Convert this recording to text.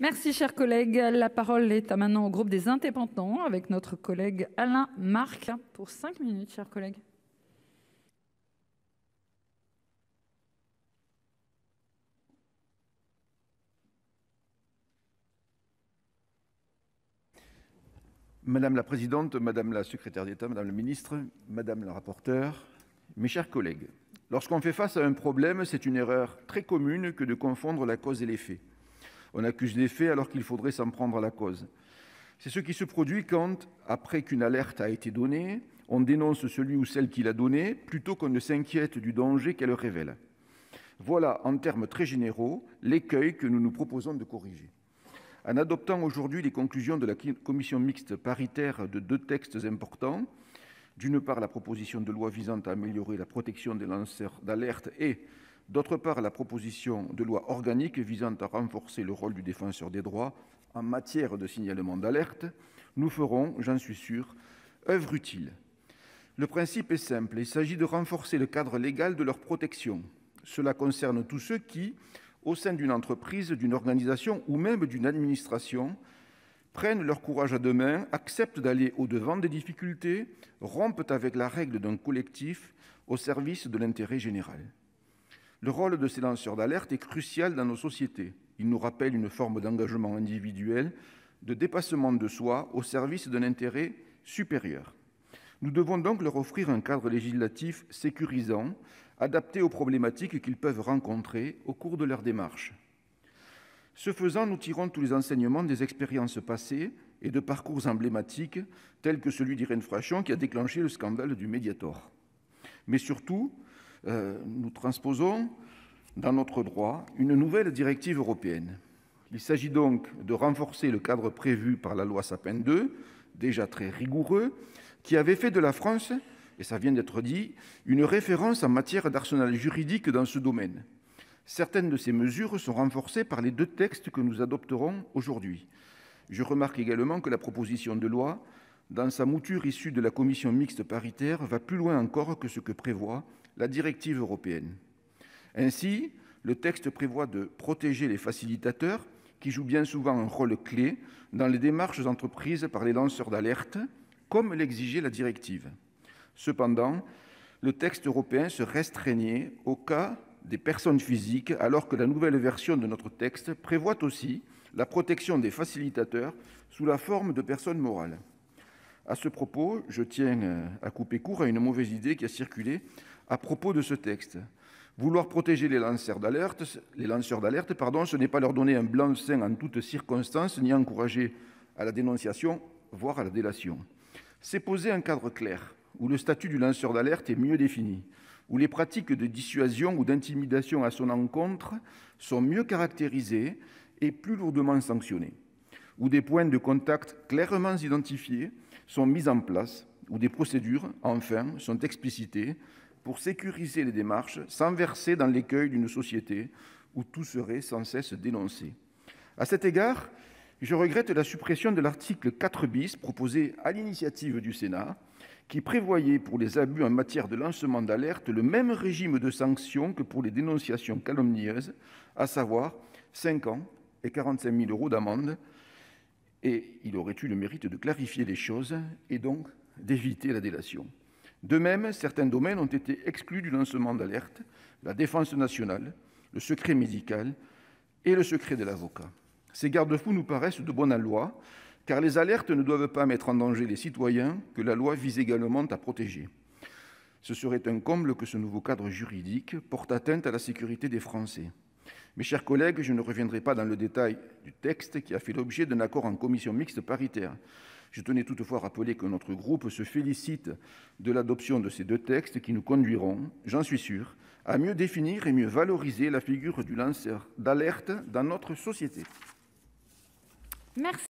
Merci, cher collègue. La parole est à maintenant au groupe des Indépendants avec notre collègue Alain Marc pour 5 minutes, chers collègues. Madame la présidente, madame la secrétaire d'État, madame la ministre, madame la rapporteure, mes chers collègues, lorsqu'on fait face à un problème, c'est une erreur très commune que de confondre la cause et l'effet. On accuse l'effet alors qu'il faudrait s'en prendre à la cause. C'est ce qui se produit quand, après qu'une alerte a été donnée, on dénonce celui ou celle qui l'a donnée plutôt qu'on ne s'inquiète du danger qu'elle révèle. Voilà, en termes très généraux, l'écueil que nous nous proposons de corriger. En adoptant aujourd'hui les conclusions de la commission mixte paritaire de 2 textes importants, d'une part la proposition de loi visant à améliorer la protection des lanceurs d'alerte et, d'autre part, la proposition de loi organique visant à renforcer le rôle du défenseur des droits en matière de signalement d'alerte, nous ferons, j'en suis sûr, œuvre utile. Le principe est simple, il s'agit de renforcer le cadre légal de leur protection. Cela concerne tous ceux qui, au sein d'une entreprise, d'une organisation ou même d'une administration, prennent leur courage à deux mains, acceptent d'aller au-devant des difficultés, rompent avec la règle d'un collectif au service de l'intérêt général. Le rôle de ces lanceurs d'alerte est crucial dans nos sociétés. Il nous rappelle une forme d'engagement individuel, de dépassement de soi au service d'un intérêt supérieur. Nous devons donc leur offrir un cadre législatif sécurisant, adapté aux problématiques qu'ils peuvent rencontrer au cours de leur démarche. Ce faisant, nous tirons tous les enseignements des expériences passées et de parcours emblématiques, tels que celui d'Irène Frachon qui a déclenché le scandale du Mediator. Mais surtout, nous transposons dans notre droit une nouvelle directive européenne. Il s'agit donc de renforcer le cadre prévu par la loi Sapin II, déjà très rigoureux, qui avait fait de la France, et ça vient d'être dit, une référence en matière d'arsenal juridique dans ce domaine. Certaines de ces mesures sont renforcées par les 2 textes que nous adopterons aujourd'hui. Je remarque également que la proposition de loi, dans sa mouture issue de la commission mixte paritaire, va plus loin encore que ce que prévoit la directive européenne. Ainsi, le texte prévoit de protéger les facilitateurs, qui jouent bien souvent un rôle clé dans les démarches entreprises par les lanceurs d'alerte, comme l'exigeait la directive. Cependant, le texte européen se restreignait au cas des personnes physiques, alors que la nouvelle version de notre texte prévoit aussi la protection des facilitateurs sous la forme de personnes morales. À ce propos, je tiens à couper court à une mauvaise idée qui a circulé à propos de ce texte. Vouloir protéger les lanceurs d'alerte, ce n'est pas leur donner un blanc-seing en toutes circonstances, ni encourager à la dénonciation, voire à la délation. C'est poser un cadre clair, où le statut du lanceur d'alerte est mieux défini, où les pratiques de dissuasion ou d'intimidation à son encontre sont mieux caractérisées et plus lourdement sanctionnées, où des points de contact clairement identifiés sont mis en place, où des procédures, enfin, sont explicitées pour sécuriser les démarches sans verser dans l'écueil d'une société où tout serait sans cesse dénoncé. À cet égard, je regrette la suppression de l'article 4 bis proposé à l'initiative du Sénat, qui prévoyait pour les abus en matière de lancement d'alerte le même régime de sanctions que pour les dénonciations calomnieuses, à savoir 5 ans et 45 000 € d'amende. Et il aurait eu le mérite de clarifier les choses et donc d'éviter la délation. De même, certains domaines ont été exclus du lancement d'alerte, la défense nationale, le secret médical et le secret de l'avocat. Ces garde-fous nous paraissent de bon aloi, car les alertes ne doivent pas mettre en danger les citoyens que la loi vise également à protéger. Ce serait un comble que ce nouveau cadre juridique porte atteinte à la sécurité des Français. Mes chers collègues, je ne reviendrai pas dans le détail du texte qui a fait l'objet d'un accord en commission mixte paritaire. Je tenais toutefois à rappeler que notre groupe se félicite de l'adoption de ces 2 textes qui nous conduiront, j'en suis sûr, à mieux définir et mieux valoriser la figure du lanceur d'alerte dans notre société. Merci.